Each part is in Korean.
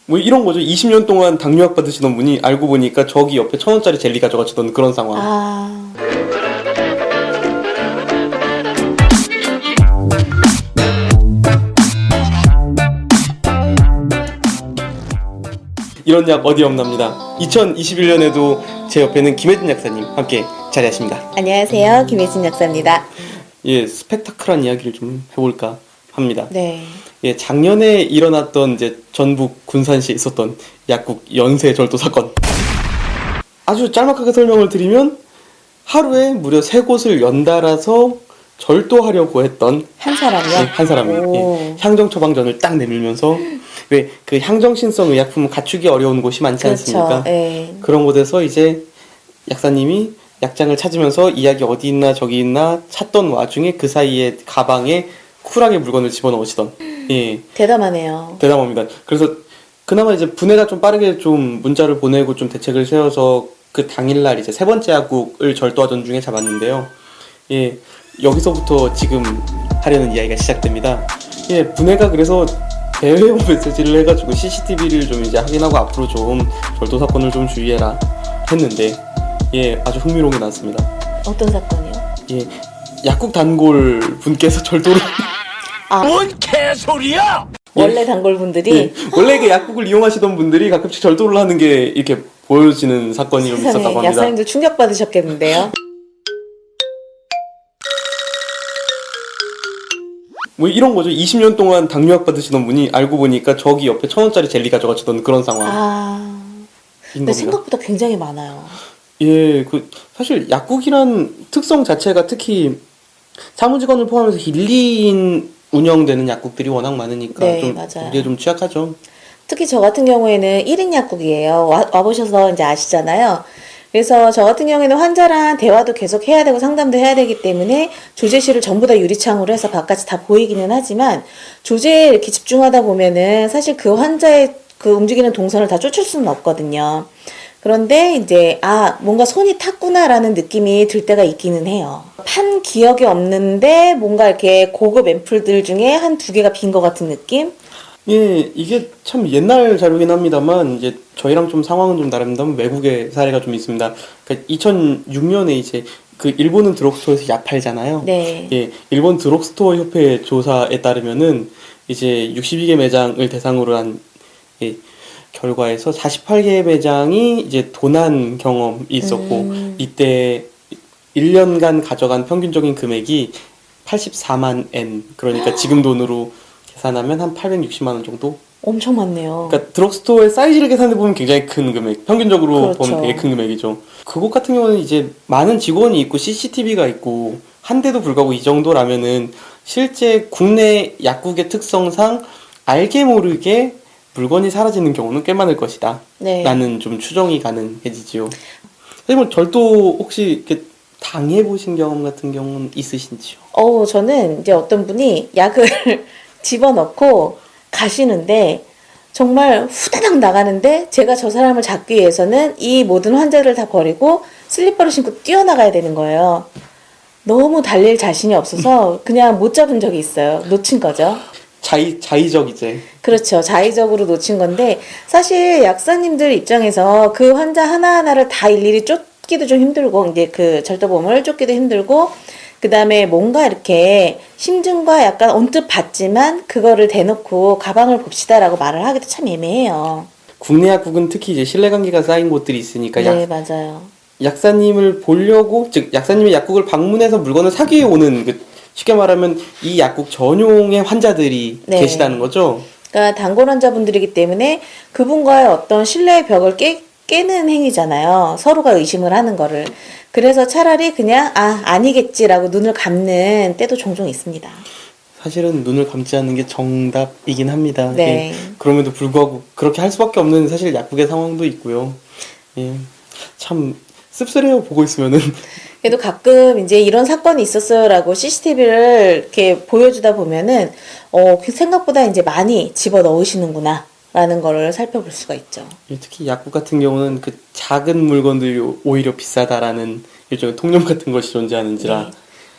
뭐 이런 거죠. 20년 동안 당뇨약 받으시던 분이 알고 보니까 저기 옆에 1,000원짜리 젤리 가져가시던 그런 상황. 아, 이런 약 어디 없납니다. 2021년에도 제 옆에는 김혜진 약사님 함께 자리하십니다. 안녕하세요. 김혜진 약사입니다. 예, 스펙타클한 이야기를 좀 해볼까 합니다. 네. 예, 작년에 일어났던 이제 전북 군산시에 있었던 약국 연쇄 절도 사건. 아주 짤막하게 설명을 드리면 하루에 무려 3곳을 연달아서 절도하려고 했던 한 사람이요? 네, 한 사람이 예, 향정 처방전을 딱 내밀면서 왜 그 향정신성 의약품 갖추기 어려운 곳이 많지 않습니까? 그렇죠. 네. 그런 곳에서 이제 약사님이 약장을 찾으면서 이 약이 어디 있나 저기 있나 찾던 와중에 그 사이에 가방에 쿨하게 물건을 집어넣으시던 예, 대담하네요. 대담합니다. 그래서 그나마 이제 분해가 좀 빠르게 좀 문자를 보내고 좀 대책을 세워서 그 당일날 이제 3번째 약국을 절도하던 중에 잡았는데요. 예, 여기서부터 지금 하려는 이야기가 시작됩니다. 예, 분해가 그래서 대회원 메시지를 해가지고 CCTV를 좀 이제 확인하고 앞으로 좀 절도 사건을 좀 주의해라 했는데 예, 아주 흥미로운 게 나왔습니다. 어떤 사건이요? 예, 약국 단골 분께서 절도를 뭔 개소리야! 원래 단골분들이 예, 원래 그 약국을 이용하시던 분들이 가끔씩 절도를 하는 게 이렇게 보여지는 사건이 좀 있었다고 세상에 합니다. 약사님도 충격받으셨겠는데요. 뭐 이런 거죠. 20년 동안 당뇨약 받으시던 분이 알고 보니까 저기 옆에 1,000원짜리 젤리 가져가시던 그런 상황인 아, 근데 겁니다. 생각보다 굉장히 많아요. 예, 그 사실 약국이란 특성 자체가 특히 사무직원을 포함해서 1, 2인 운영되는 약국들이 워낙 많으니까 네, 좀 맞아요. 우리가 좀 취약하죠. 특히 저 같은 경우에는 1인 약국이에요. 와보셔서 이제 아시잖아요. 그래서 저 같은 경우에는 환자랑 대화도 계속 해야 되고 상담도 해야 되기 때문에 조제실을 전부 다 유리창으로 해서 바깥이 다 보이기는 하지만 조제에 이렇게 집중하다 보면은 사실 그 환자의 그 움직이는 동선을 다 쫓을 수는 없거든요. 그런데 이제 뭔가 손이 탔구나라는 느낌이 들 때가 있기는 해요. 판 기억이 없는데 뭔가 이렇게 고급 앰플들 중에 한 2개가 빈 것 같은 느낌? 예, 이게 참 옛날 자료긴 합니다만 이제 저희랑 좀 상황은 좀 다릅니다만 외국의 사례가 좀 있습니다. 그러니까 2006년에 이제 그 일본은 드럭스토어에서 약 팔잖아요. 네. 예, 일본 드럭스토어 협회 조사에 따르면은 이제 62개 매장을 대상으로 한 예, 결과에서 48개 매장이 이제 도난 경험이 있었고 이때 1년간 가져간 평균적인 금액이 84만 엔, 그러니까 지금 돈으로 계산하면 한 860만 원 정도? 엄청 많네요. 그러니까 드럭스토어의 사이즈를 계산해 보면 굉장히 큰 금액, 평균적으로 그렇죠. 보면 되게 큰 금액이죠. 그곳 같은 경우는 이제 많은 직원이 있고 CCTV가 있고 한데도 불구하고 이 정도라면은 실제 국내 약국의 특성상 알게 모르게 물건이 사라지는 경우는 꽤 많을 것이다. 네. 라는 좀 추정이 가능해지지요. 사실 뭐 절도 혹시 이렇게 당해보신 경험 같은 경우는 있으신지요? 저는 이제 어떤 분이 약을 집어넣고 가시는데 정말 후다닥 나가는데 제가 저 사람을 잡기 위해서는 이 모든 환자를 다 버리고 슬리퍼를 신고 뛰어나가야 되는 거예요. 너무 달릴 자신이 없어서 그냥 못 잡은 적이 있어요. 놓친 거죠. 자의적 이제. 그렇죠. 자의적으로 놓친 건데 사실 약사님들 입장에서 그 환자 하나하나를 다 일일이 쫓기도 좀 힘들고 이제 그 절도범을 쫓기도 힘들고 그 다음에 뭔가 이렇게 심증과 약간 언뜻 봤지만 그거를 대놓고 가방을 봅시다라고 말을 하기도 참 애매해요. 국내 약국은 특히 이제 신뢰관계가 쌓인 곳들이 있으니까 네, 맞아요. 약사님을 보려고, 즉 약사님의 약국을 방문해서 물건을 사기 위해 오는 쉽게 말하면 이 약국 전용의 환자들이 네. 계시다는 거죠. 그러니까 단골 환자분들이기 때문에 그분과의 어떤 신뢰의 벽을 깨는 행위잖아요. 서로가 의심을 하는 거를. 그래서 차라리 그냥 아니겠지라고 눈을 감는 때도 종종 있습니다. 사실은 눈을 감지 않는 게 정답이긴 합니다. 네. 예. 그럼에도 불구하고 그렇게 할 수밖에 없는 사실 약국의 상황도 있고요. 예. 참 씁쓸해요, 보고 있으면은. 그래도 가끔 이제 이런 사건이 있었어요라고 CCTV를 이렇게 보여주다 보면은 생각보다 이제 많이 집어 넣으시는구나 라는 거를 살펴볼 수가 있죠. 특히 약국 같은 경우는 그 작은 물건들이 오히려 비싸다라는 일종의 통념 같은 것이 존재하는지라. 네.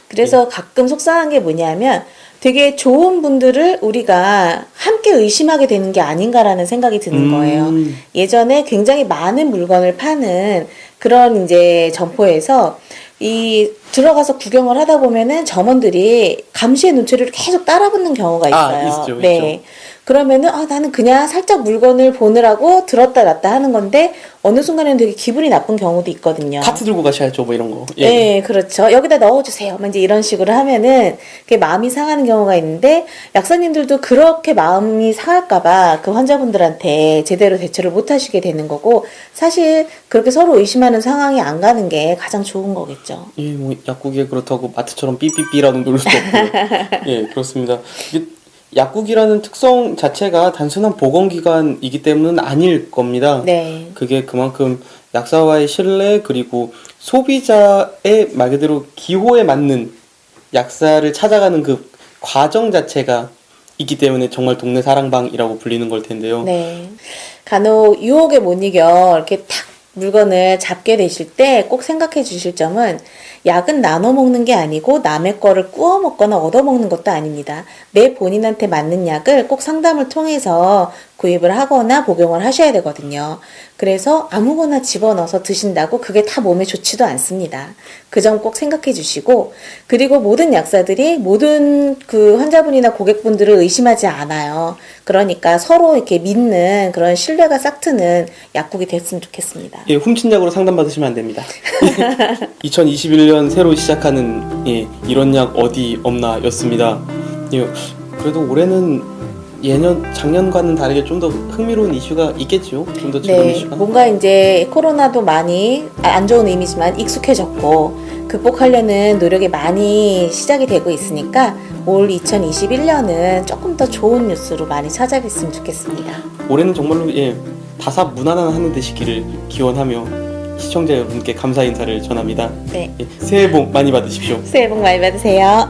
그래서 가끔 속상한 게 뭐냐면 되게 좋은 분들을 우리가 함께 의심하게 되는 게 아닌가라는 생각이 드는 거예요. 예전에 굉장히 많은 물건을 파는 그런 이제 점포에서 들어가서 구경을 하다 보면은 점원들이 감시의 눈초리를 계속 따라붙는 경우가 있어요. 있죠, 네. 있죠. 그러면은 나는 그냥 살짝 물건을 보느라고 들었다 놨다 하는 건데 어느 순간에는 되게 기분이 나쁜 경우도 있거든요. 카트 들고 가셔야죠, 뭐 이런 거. 예. 네, 그렇죠. 여기다 넣어주세요. 이제 이런 식으로 하면은 그게 마음이 상하는 경우가 있는데 약사님들도 그렇게 마음이 상할까봐 그 환자분들한테 제대로 대처를 못 하시게 되는 거고 사실 그렇게 서로 의심하는 상황이 안 가는 게 가장 좋은 거겠죠. 예, 뭐 약국에 그렇다고 마트처럼 삐삐삐라도 누를 수도 없고요. 예, 그렇습니다. 이게 약국이라는 특성 자체가 단순한 보건기관이기 때문은 아닐 겁니다. 네. 그게 그만큼 약사와의 신뢰 그리고 소비자의 말 그대로 기호에 맞는 약사를 찾아가는 그 과정 자체가 있기 때문에 정말 동네 사랑방이라고 불리는 걸 텐데요. 네. 간혹 유혹에 못 이겨 이렇게 탁 물건을 잡게 되실 때 꼭 생각해 주실 점은 약은 나눠 먹는 게 아니고 남의 거를 구워 먹거나 얻어 먹는 것도 아닙니다. 내 본인한테 맞는 약을 꼭 상담을 통해서 구입을 하거나 복용을 하셔야 되거든요. 그래서 아무거나 집어넣어서 드신다고 그게 다 몸에 좋지도 않습니다. 그 점 꼭 생각해 주시고 그리고 모든 약사들이 모든 그 환자분이나 고객분들을 의심하지 않아요. 그러니까 서로 이렇게 믿는 그런 신뢰가 싹트는 약국이 됐으면 좋겠습니다. 예, 훔친 약으로 상담받으시면 안 됩니다. 2021년 새로 시작하는 예, 이런 약 어디 없나 였습니다. 예, 그래도 올해는 작년과는 다르게 좀 더 흥미로운 이슈가 있겠죠? 좀 더 즐거운 네, 이슈가. 뭔가 이제 코로나도 많이 안 좋은 의미지만 익숙해졌고 극복하려는 노력이 많이 시작이 되고 있으니까 올 2021년은 조금 더 좋은 뉴스로 많이 찾아뵀으면 좋겠습니다. 올해는 정말로 예, 다사무난한 한 해 되시기를 기원하며 시청자 여러분께 감사 인사를 전합니다. 네, 예, 새해 복 많이 받으십시오. 새해 복 많이 받으세요.